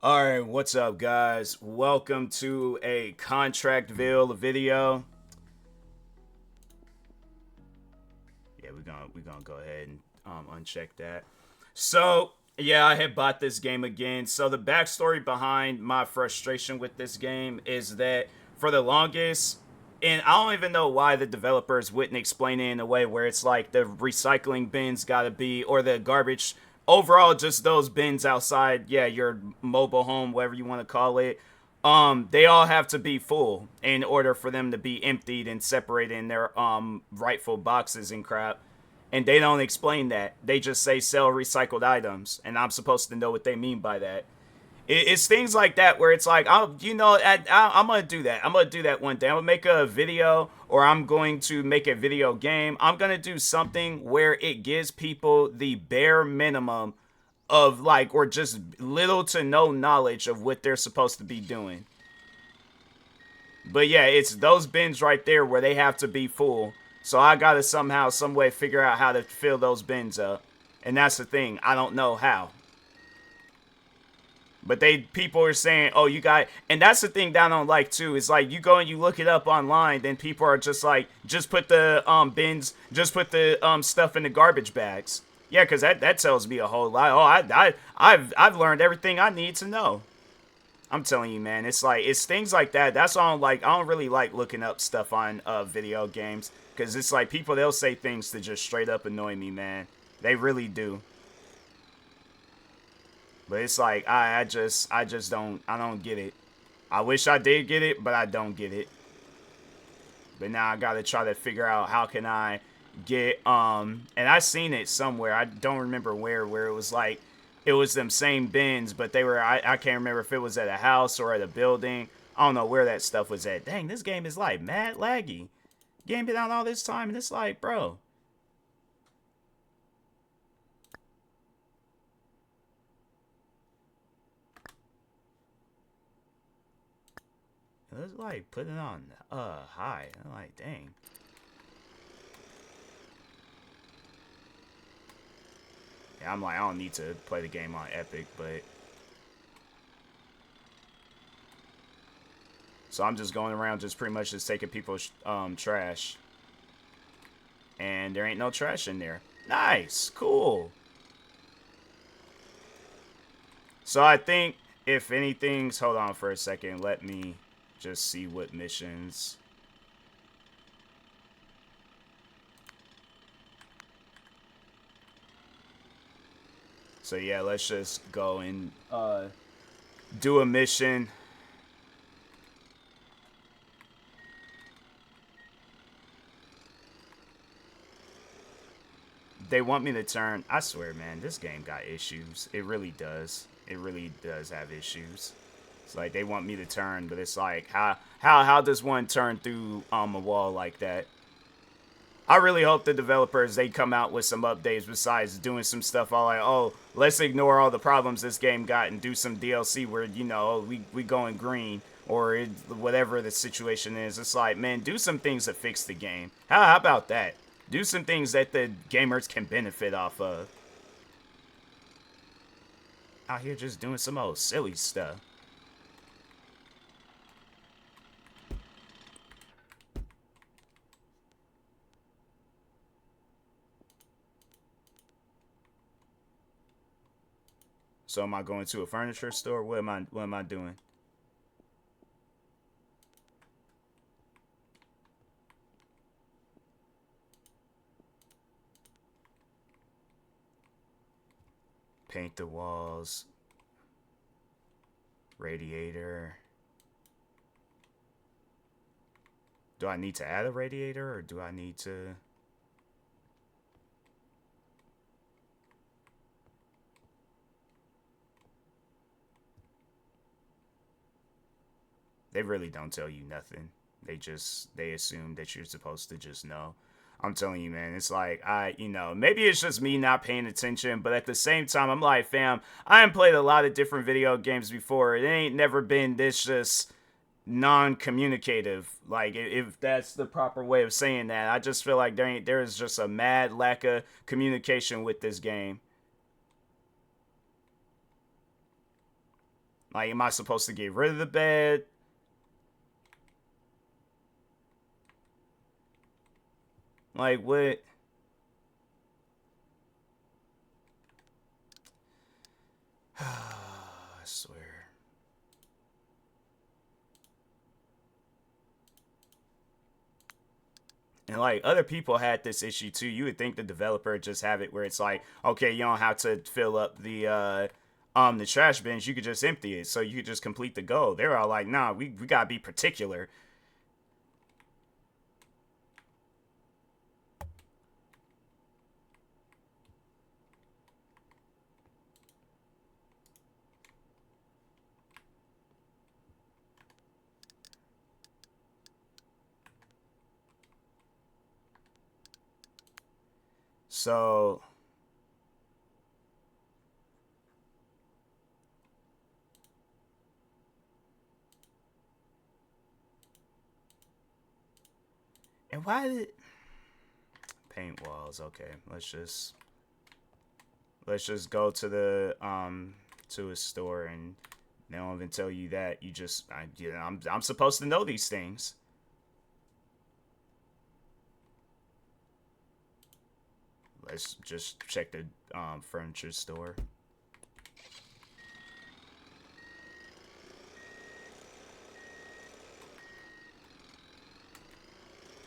Alright, what's up guys? Welcome to a Contractville video. Yeah, we're gonna go ahead and uncheck that. So yeah, I had bought this game again. So the backstory behind my frustration with this game is that for the longest, and I don't even know why the developers wouldn't explain it in a way where it's like the recycling bins gotta be, or the garbage overall, just those bins outside, yeah, your mobile home, whatever you want to call it. They all have to be full in order for them to be emptied and separated in their rightful boxes and crap. And they don't explain that. They just say sell recycled items, and I'm supposed to know what they mean by that. It's things like that where it's like, I'm gonna do that. I'm gonna do that one day. I'm gonna make a video, or I'm going to make a video game. I'm gonna do something where it gives people the bare minimum of like, or just little to no knowledge of what they're supposed to be doing. But yeah, it's those bins right there where they have to be full. So I gotta somehow, some way figure out how to fill those bins up. And that's the thing. I don't know how. But people are saying, oh, you got, and that's the thing that I don't like too. Is like you go and you look it up online, then people are just like, just put the bins, just put the stuff in the garbage bags. Yeah, because that tells me a whole lot. Oh, I've learned everything I need to know. I'm telling you, man, it's like, it's things like that. That's why I don't really like looking up stuff on video games, because it's like people, they'll say things to just straight up annoy me, man. They really do. But it's like I just don't get it. I wish I did get it, but I don't get it. But now I gotta try to figure out how can I get and I seen it somewhere. I don't remember where it was like it was them same bins, but they were I can't remember if it was at a house or at a building. I don't know where that stuff was at. Dang, this game is like mad laggy. Game been out all this time and it's like, bro, let's like put it on high. I'm like, dang. Yeah, I'm like, I don't need to play the game on Epic, but so I'm just going around just pretty much just taking people's trash, and there ain't no trash in there. Nice, cool. So I think if anything's, hold on for a second, let me just see what missions. So yeah, let's just go and do a mission. They want me to turn. I swear, man, this game got issues. It really does. It really does have issues. It's like they want me to turn, but it's like how does one turn through a wall like that? I really hope the developers, they come out with some updates besides doing some stuff all like, oh, let's ignore all the problems this game got and do some DLC where, you know, we going green, or whatever the situation is. It's like, man, do some things to fix the game. How about that? Do some things that the gamers can benefit off of. Out here just doing some old silly stuff. So am I going to a furniture store? What am I doing? Paint the walls. Radiator. Do I need to add a radiator, or do I need to? They really don't tell you nothing. They assume that you're supposed to just know. I'm telling you, man, it's like, maybe it's just me not paying attention, but at the same time, I'm like, fam, I have played a lot of different video games before. It ain't never been this just non-communicative. Like, if that's the proper way of saying that, I just feel like there is just a mad lack of communication with this game. Like, am I supposed to get rid of the bed? Like, what? I swear. And like other people had this issue too. You would think the developer just have it where it's like, okay, you don't have to fill up the trash bins. You could just empty it, so you could just complete the goal. They're all like, nah, we gotta be particular. So and why did paint walls? Okay, let's just go to the to a store, and they don't even tell you that. You just I'm supposed to know these things. Let's just check the furniture store.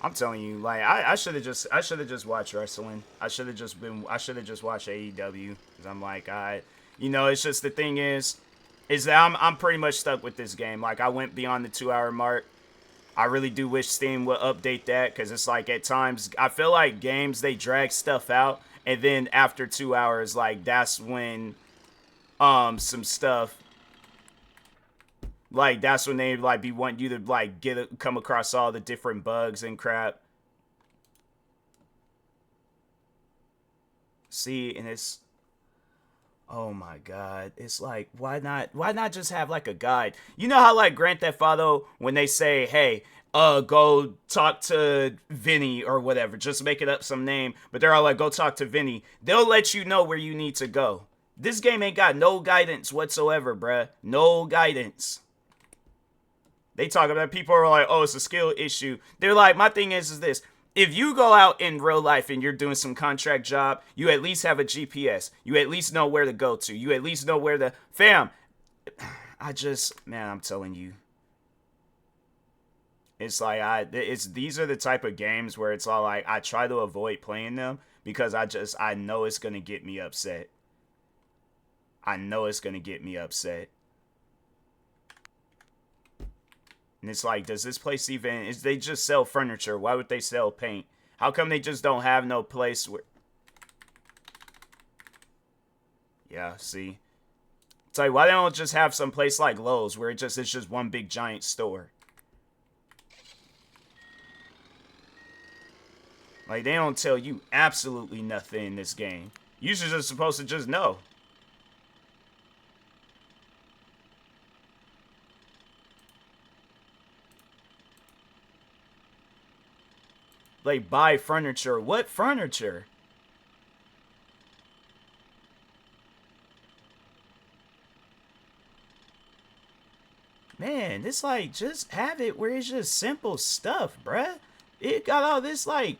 I'm telling you, like I should have just watched wrestling. I should have just watched AEW because I'm like it's just the thing is that I'm pretty much stuck with this game. Like I went beyond the 2 hour mark. I really do wish Steam would update that because it's like at times I feel like games they drag stuff out and then after 2 hours like that's when some stuff like that's when they like be wanting you to like come across all the different bugs and crap. See, and it's oh my god, it's like why not just have like a guide? You know how like Grand Theft Auto when they say, "Hey, go talk to Vinny or whatever, just make it up some name," but they're all like, "Go talk to Vinny." They'll let you know where you need to go. This game ain't got no guidance whatsoever, bruh. No guidance. They talk about people are like, "Oh, it's a skill issue." They're like, my thing is this: if you go out in real life and you're doing some contract job, you at least have a GPS. You at least know where to go to. You at least know where the fam. Man, I'm telling you, it's like these are the type of games where it's all like I try to avoid playing them because I know it's gonna get me upset. I know it's gonna get me upset. And it's like, does this place even, is they just sell furniture? Why would they sell paint? How come they just don't have no place where, yeah, see? It's like, why they don't just have some place like Lowe's where it's just one big giant store? Like, they don't tell you absolutely nothing in this game. You're just supposed to just know. Like, buy furniture. What furniture? Man, it's like, just have it where it's just simple stuff, bruh. It got all this, like...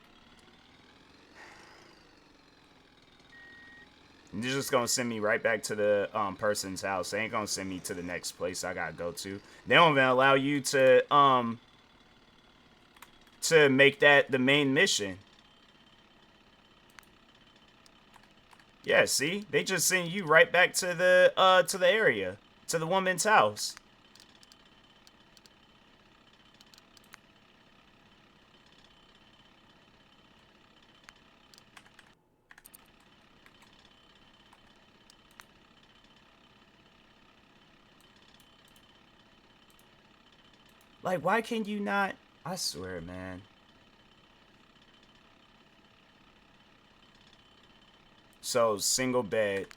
They're just gonna send me right back to the person's house. They ain't gonna send me to the next place I gotta go to. They don't even allow you to make that the main mission. Yeah, see? They just send you right back to the area. To the woman's house. Like, why can you not? I swear, man. So, single bed.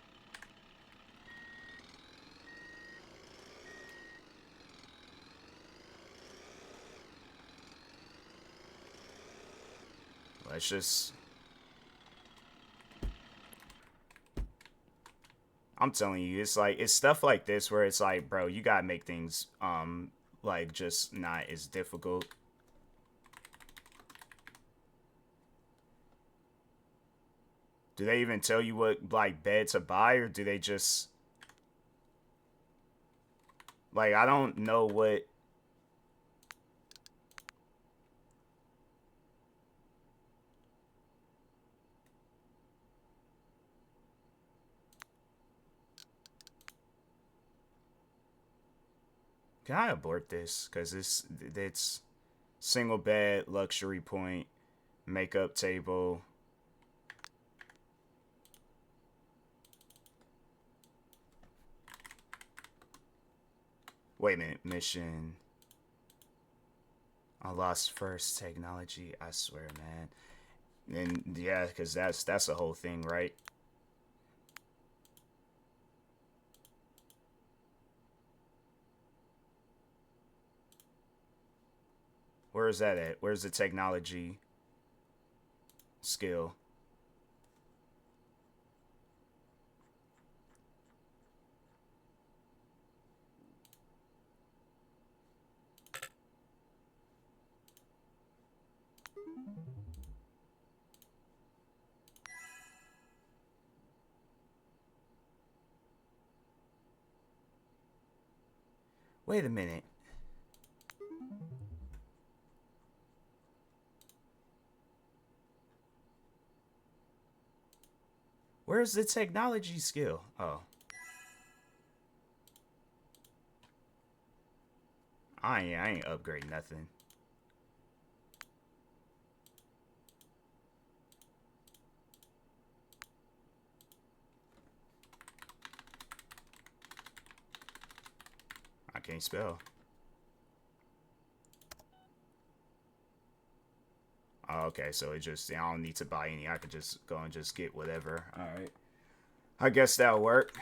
Let's just... I'm telling you, it's like it's stuff like this where it's like, bro, you gotta make things like just not as difficult. Do they even tell you what like bed to buy, or do they just like I don't know what. Can I abort this? Cause it's single bed, luxury point, makeup table. Wait a minute, mission. I lost first technology. I swear, man. And yeah, cause that's the whole thing, right? Where is that at? Where's the technology skill? Wait a minute. Where's the technology skill? Oh. I ain't upgrading nothing. I can't spell. Oh, okay, so it just I don't need to buy any. I could just go and just get whatever. All right. I guess that'll work.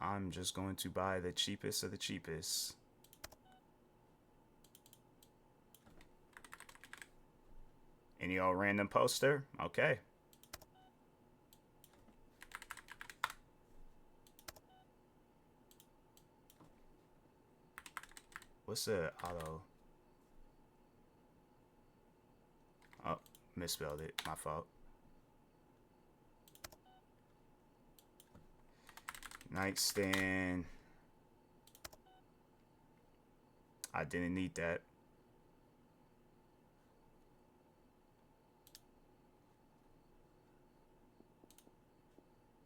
I'm just going to buy the cheapest of the cheapest. Any old random poster? Okay. What's the auto? Oh, misspelled it. My fault. Nightstand. I didn't need that.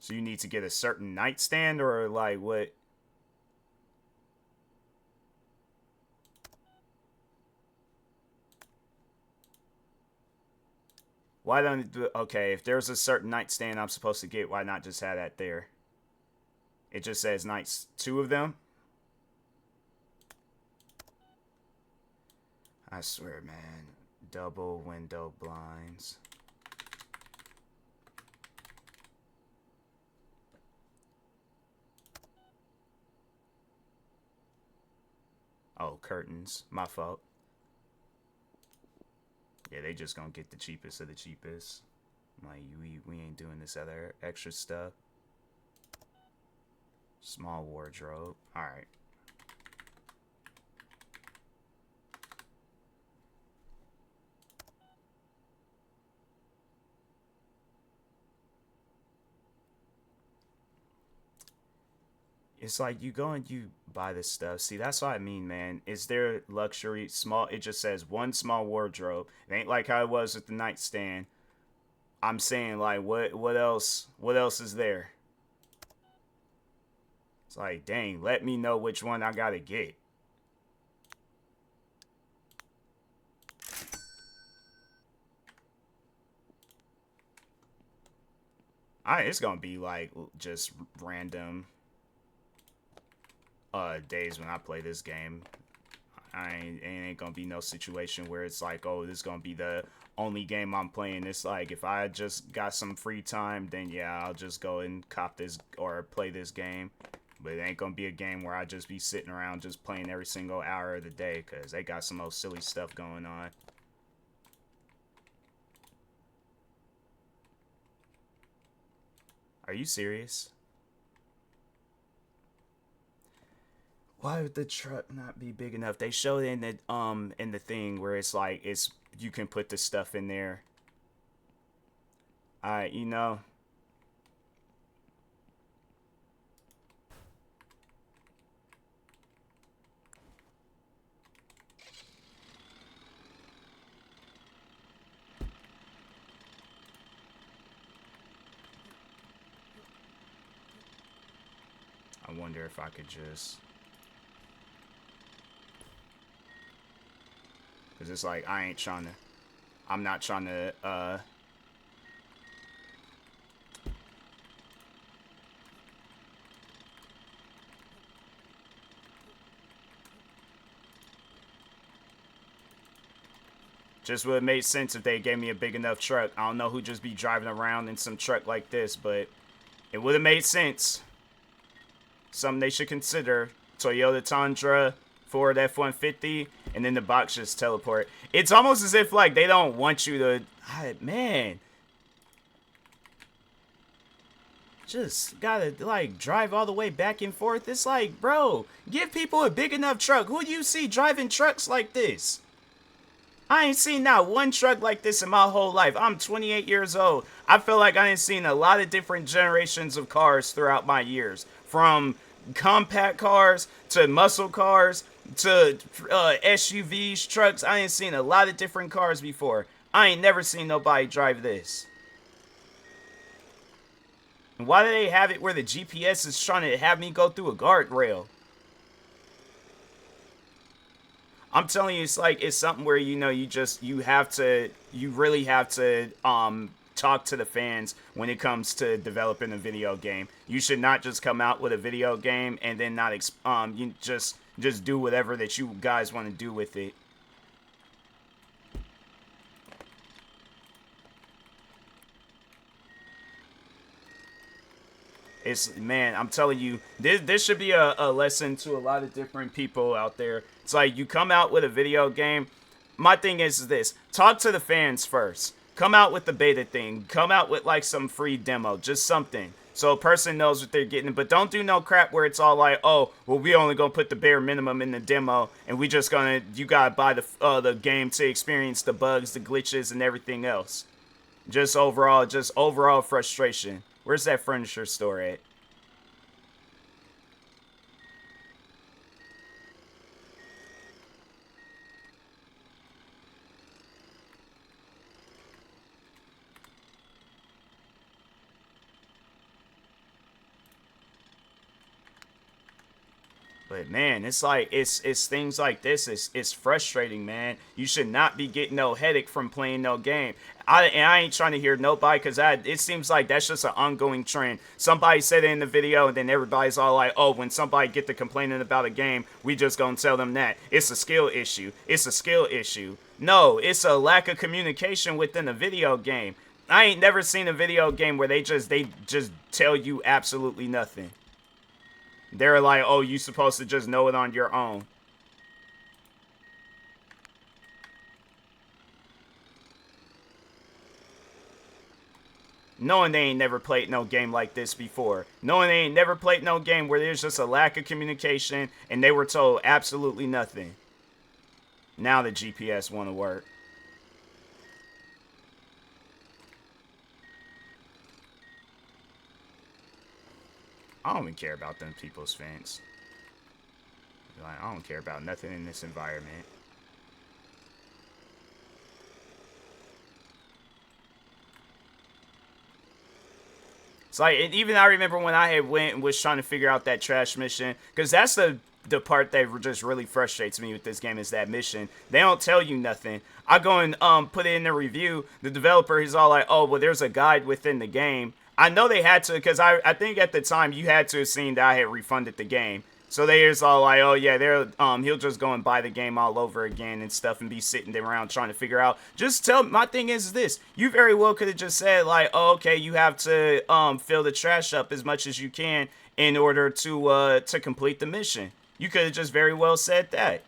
So you need to get a certain nightstand or like what? Why don't okay, if there's a certain nightstand I'm supposed to get, why not just have that there? It just says nights, two of them. I swear, man. Double window blinds. Oh, curtains. My fault. Yeah, they just gonna get the cheapest of the cheapest. Like, we ain't doing this other extra stuff. Small wardrobe. Alright. It's like you go and you buy this stuff. See, that's what I mean, man. Is there luxury small? It just says one small wardrobe. It ain't like how it was with the nightstand. I'm saying like what else? What else is there? It's like, dang, let me know which one I gotta get. It's gonna be like just random days when I play this game. It ain't gonna be no situation where it's like, oh, this is gonna be the only game I'm playing. It's like if I just got some free time, then yeah, I'll just go and cop this or play this game. But it ain't gonna be a game where I just be sitting around just playing every single hour of the day because they got some old silly stuff going on. Are you serious? Why would the truck not be big enough? They showed in the thing where it's like you can put the stuff in there. You know. I wonder if I could just, cause it's like I'm not trying to just would have made sense if they gave me a big enough truck. I don't know who'd just be driving around in some truck like this, but it would have made sense. Something they should consider. Toyota Tundra, Ford F-150, and then the box just teleport. It's almost as if, like, they don't want you to... Man. Just gotta, like, drive all the way back and forth. It's like, bro, give people a big enough truck. Who do you see driving trucks like this? I ain't seen not one truck like this in my whole life. I'm 28 years old. I feel like I ain't seen a lot of different generations of cars throughout my years. From compact cars to muscle cars to SUVs, trucks. I ain't seen a lot of different cars before. I ain't never seen nobody drive this. And why do they have it where the GPS is trying to have me go through a guardrail? I'm telling you, it's like, it's something where, you know, you really have to talk to the fans when it comes to developing a video game. You should not just come out with a video game and then not you just do whatever that you guys want to do with it. Man, I'm telling you, this should be a lesson to a lot of different people out there. It's like, you come out with a video game. My thing is this: talk to the fans first. Come out with the beta thing. Come out with like some free demo, just something, so a person knows what they're getting. But don't do no crap where it's all like, oh, well, we only gonna put the bare minimum in the demo, and we just you gotta buy the game to experience the bugs, the glitches, and everything else. Just overall frustration. Where's that furniture store at? But man, it's like, it's things like this. It's frustrating, man. You should not be getting no headache from playing no game. I ain't trying to hear nobody, because it seems like that's just an ongoing trend. Somebody said it in the video, and then everybody's all like, oh, when somebody get to complaining about a game, we just gonna tell them that it's a skill issue. It's a skill issue. No, it's a lack of communication within a video game. I ain't never seen a video game where they just tell you absolutely nothing. They're like, oh, you supposed to just know it on your own. Knowing they ain't never played no game like this before. Knowing they ain't never played no game where there's just a lack of communication and they were told absolutely nothing. Now the GPS want to work. I don't even care about them people's fence. Like, I don't care about nothing in this environment. It's like, even I remember when I had went and was trying to figure out that trash mission, because that's the part that just really frustrates me with this game, is that mission. They don't tell you nothing. I go and put it in the review. The developer is all like, oh, well, there's a guide within the game. I know they had to, because I think at the time you had to have seen that I had refunded the game. So they just all like, oh yeah, he'll just go and buy the game all over again and stuff, and be sitting around trying to figure out. Just my thing is this: you very well could have just said like, oh, okay, you have to fill the trash up as much as you can in order to complete the mission. You could have just very well said that.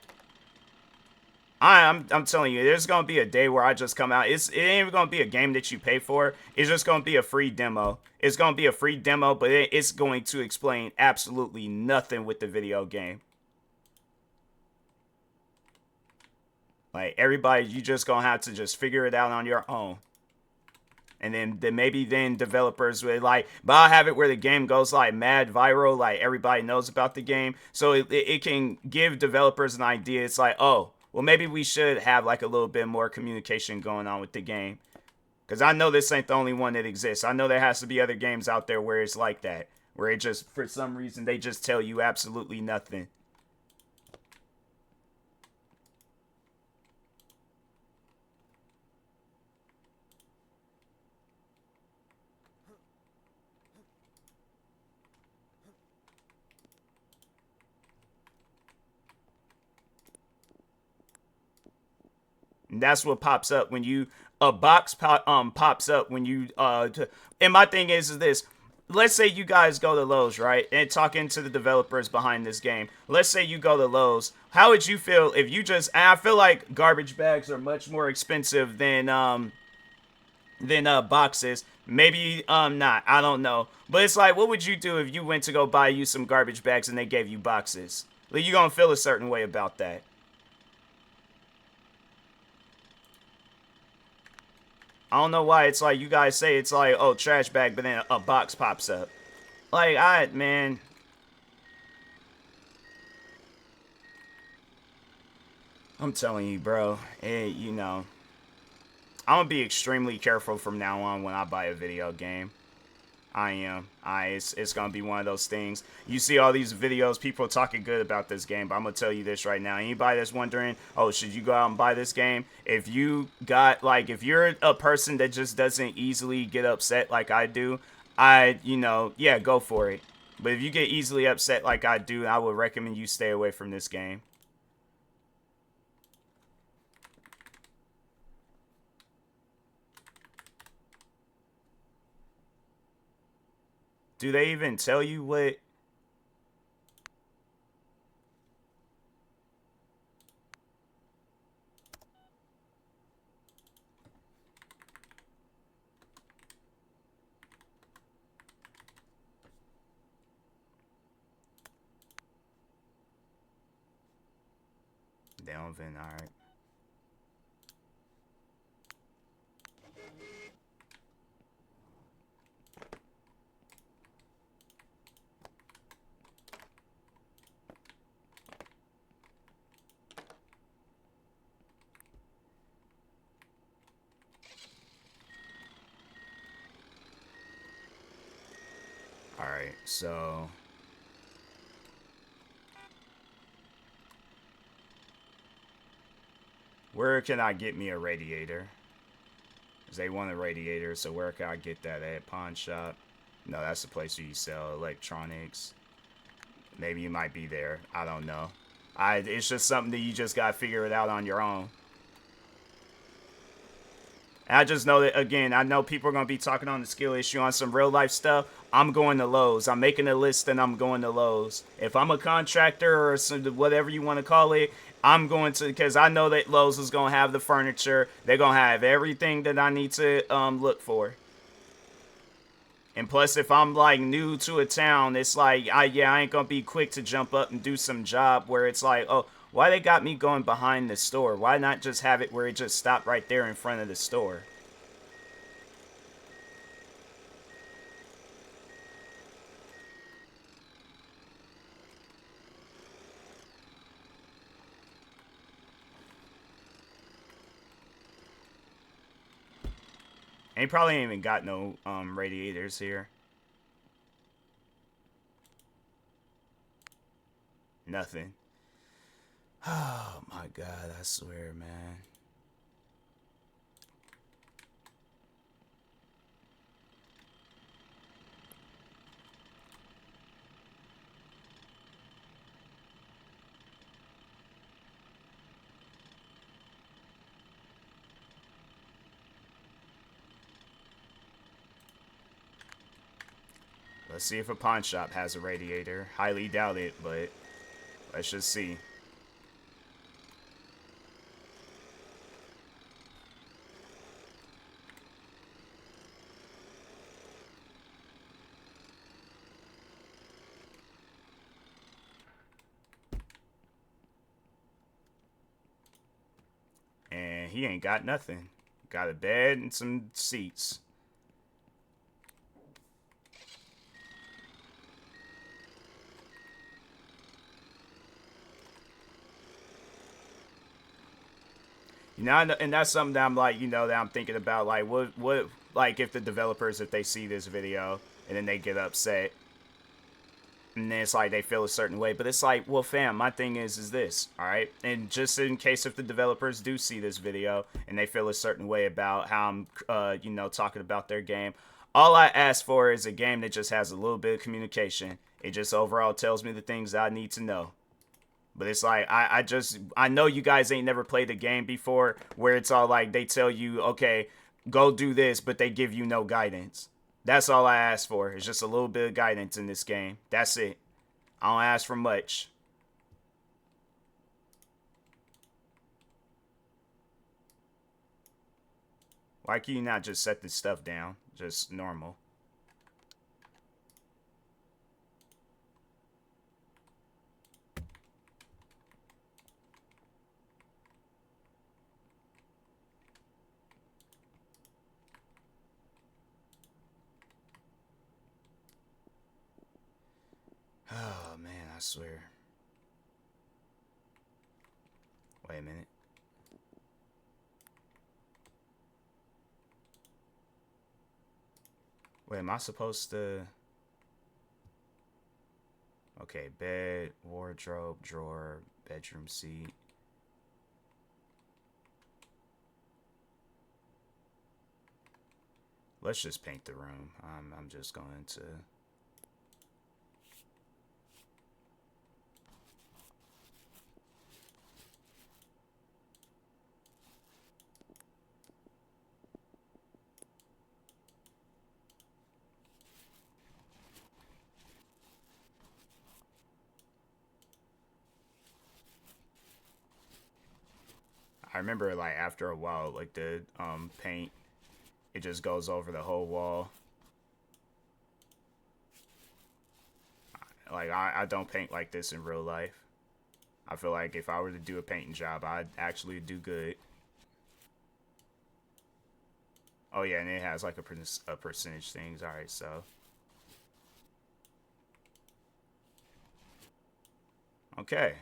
I'm telling you, there's gonna be a day where I just come out. It ain't even gonna be a game that you pay for. It's just gonna be a free demo. It's gonna be a free demo, but it's going to explain absolutely nothing with the video game. Like everybody, you just gonna have to just figure it out on your own. And then maybe then developers would like, but I'll have it where the game goes like mad viral, like everybody knows about the game. So it can give developers an idea. It's like, oh, well, maybe we should have like a little bit more communication going on with the game. Because I know this ain't the only one that exists. I know there has to be other games out there where it's like that. Where it just, for some reason, they just tell you absolutely nothing. And that's what pops up when you a box pops up when you and my thing is this. Let's say you guys go to Lowe's, right? And talking to the developers behind this game. Let's say you go to Lowe's. How would you feel if you just, and I feel like garbage bags are much more expensive than boxes. Maybe not. I don't know. But it's like, what would you do if you went to go buy you some garbage bags and they gave you boxes? Like, you gonna feel a certain way about that. I don't know why it's like you guys say it's like, oh, trash bag, but then a box pops up. Like, man. I'm telling you, bro. You know, I'm gonna be extremely careful from now on when I buy a video game. I am. It's gonna be one of those things. You see all these videos, people talking good about this game, but I'm gonna tell you this right now. Anybody that's wondering, oh, should you go out and buy this game? If you got like, if you're a person that just doesn't easily get upset like I do, yeah, go for it. But if you get easily upset like I do, I would recommend you stay away from this game. Do they even tell you what? They don't even, alright. Alright, so where can I get me a radiator? Because they want a radiator, so where can I get that at? Pawn shop? No, that's the place where you sell electronics. Maybe you might be there. I don't know. It's just something that you just gotta figure it out on your own. And I just know that, again, I know people are going to be talking on the skill issue on some real life stuff. I'm going to Lowe's. I'm making a list and I'm going to Lowe's. If I'm a contractor or some, whatever you want to call it, I'm going to, because I know that Lowe's is going to have the furniture. They're going to have everything that I need to look for. And plus, if I'm like new to a town, it's like, I ain't going to be quick to jump up and do some job where it's like, oh, why they got me going behind the store? Why not just have it where it just stopped right there in front of the store? And he probably ain't even got no radiators here. Nothing. Oh my god, I swear, man. Let's see if a pawn shop has a radiator. Highly doubt it, but let's just see. he ain't got nothing. Got a bed and some seats. You know, and that's something that I'm like, that I'm thinking about, like, what, like, if the developers, if they see this video and then they get upset, and then it's like they feel a certain way, but it's like, well, fam, my thing is this, all right? And just in case if the developers do see this video and they feel a certain way about how I'm, talking about their game, all I ask for is a game that just has a little bit of communication. It just overall tells me the things I need to know. But it's like, I know you guys ain't never played a game before where it's all like they tell you, okay, go do this, but they give you no guidance. That's all I ask for. It's just a little bit of guidance in this game. That's it. I don't ask for much. Why can you not just set this stuff down? Just normal. Oh, man, I swear. Wait a minute. Wait, am I supposed to... Okay, bed, wardrobe, drawer, bedroom seat. Let's just paint the room. I'm just going to... I remember, like, after a while, like, the paint, it just goes over the whole wall. Like, I don't paint like this in real life. I feel like if I were to do a painting job, I'd actually do good. Oh, yeah, and it has, like, a percentage things. Alright, so... Okay.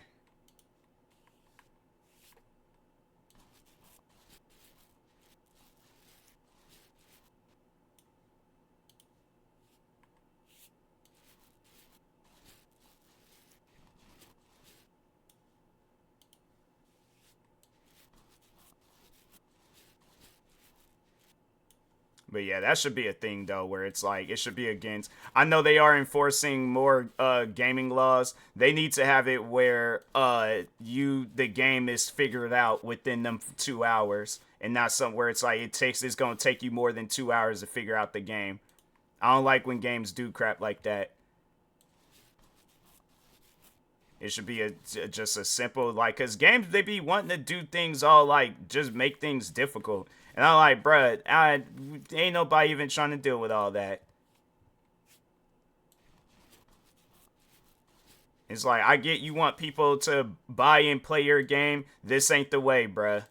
But yeah, that should be a thing though, where it's like it should be against. I know they are enforcing more gaming laws. They need to have it where the game is figured out within them 2 hours, and not somewhere it's like it's gonna take you more than 2 hours to figure out the game. I don't like when games do crap like that. It should be just a simple, like, because games, they be wanting to do things all, like, just make things difficult. And I'm like, bruh, ain't nobody even trying to deal with all that. It's like, I get you want people to buy and play your game. This ain't the way, bruh.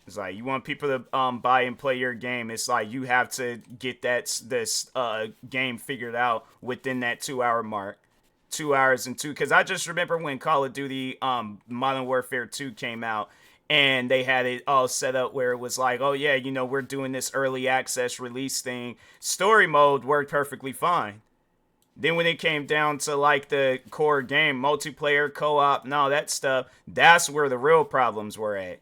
It's like, you want people to buy and play your game. It's like, you have to get this game figured out within that 2 hour mark. 2 hours and two, because I just remember when Call of Duty Modern Warfare 2 came out, and they had it all set up where it was like, oh yeah, we're doing this early access release thing. Story mode worked perfectly fine. Then when it came down to like the core game, multiplayer, co-op, and all that stuff, that's where the real problems were at.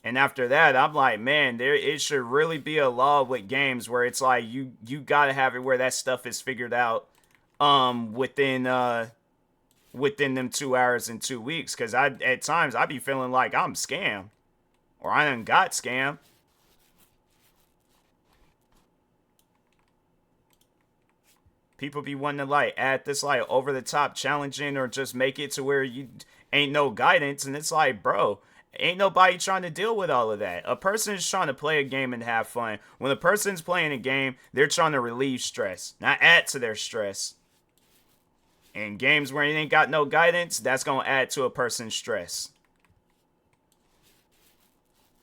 And after that, I'm like, man, it should really be a law with games where it's like you gotta have it where that stuff is figured out within them 2 hours and 2 weeks, because at times I be feeling like I'm scammed, or I done got scammed. People be wanting to like add this like over the top challenging, or just make it to where you ain't no guidance, and it's like, bro, ain't nobody trying to deal with all of that. A person is trying to play a game and have fun. When a person's playing a game, they're trying to relieve stress, not add to their stress. In games where you ain't got no guidance, that's gonna add to a person's stress.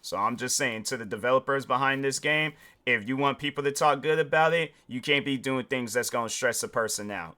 So I'm just saying to the developers behind this game, if you want people to talk good about it, you can't be doing things that's gonna stress a person out.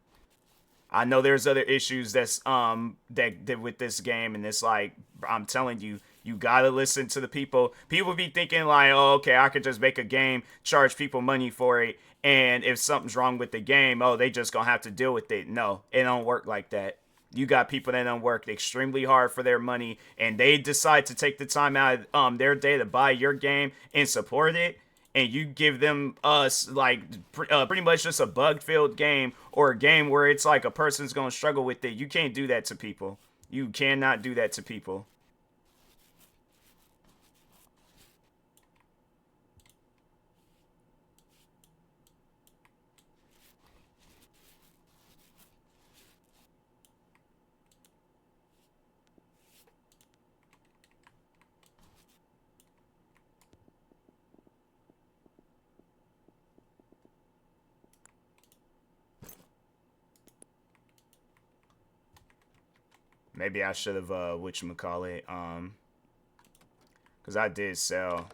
I know there's other issues that with this game, and it's like I'm telling you, you gotta listen to the people. People be thinking like, oh, okay, I could just make a game, charge people money for it, and if something's wrong with the game, oh, they just gonna have to deal with it. No, it don't work like that. You got people that don't work extremely hard for their money, and they decide to take the time out of their day to buy your game and support it, and you give them us like pretty much just a bug filled game or a game where it's like a person's gonna struggle with it. You can't do that to people. You cannot do that to people. Maybe I should have whatchamacallit, because I did sell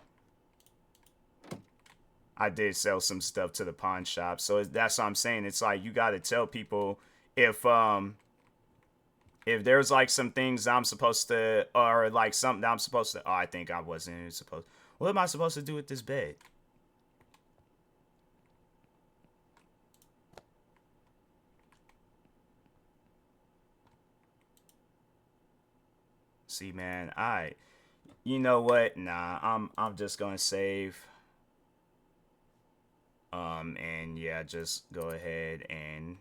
some stuff to the pawn shop. So that's what I'm saying. It's like you got to tell people if there's like some things I'm supposed to, or like something I'm supposed to. Oh, I think I wasn't supposed. What am I supposed to do with this bed? See, man, you know what? Nah, I'm just gonna save. And yeah, just go ahead and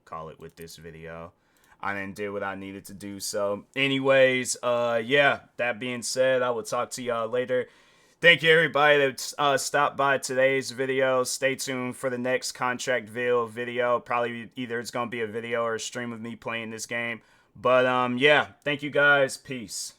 call it with this video. I didn't do what I needed to do. So, anyways, yeah, that being said, I will talk to y'all later. Thank you, everybody that stopped by today's video. Stay tuned for the next Contractville video. Probably either it's going to be a video or a stream of me playing this game. But, yeah, thank you guys. Peace.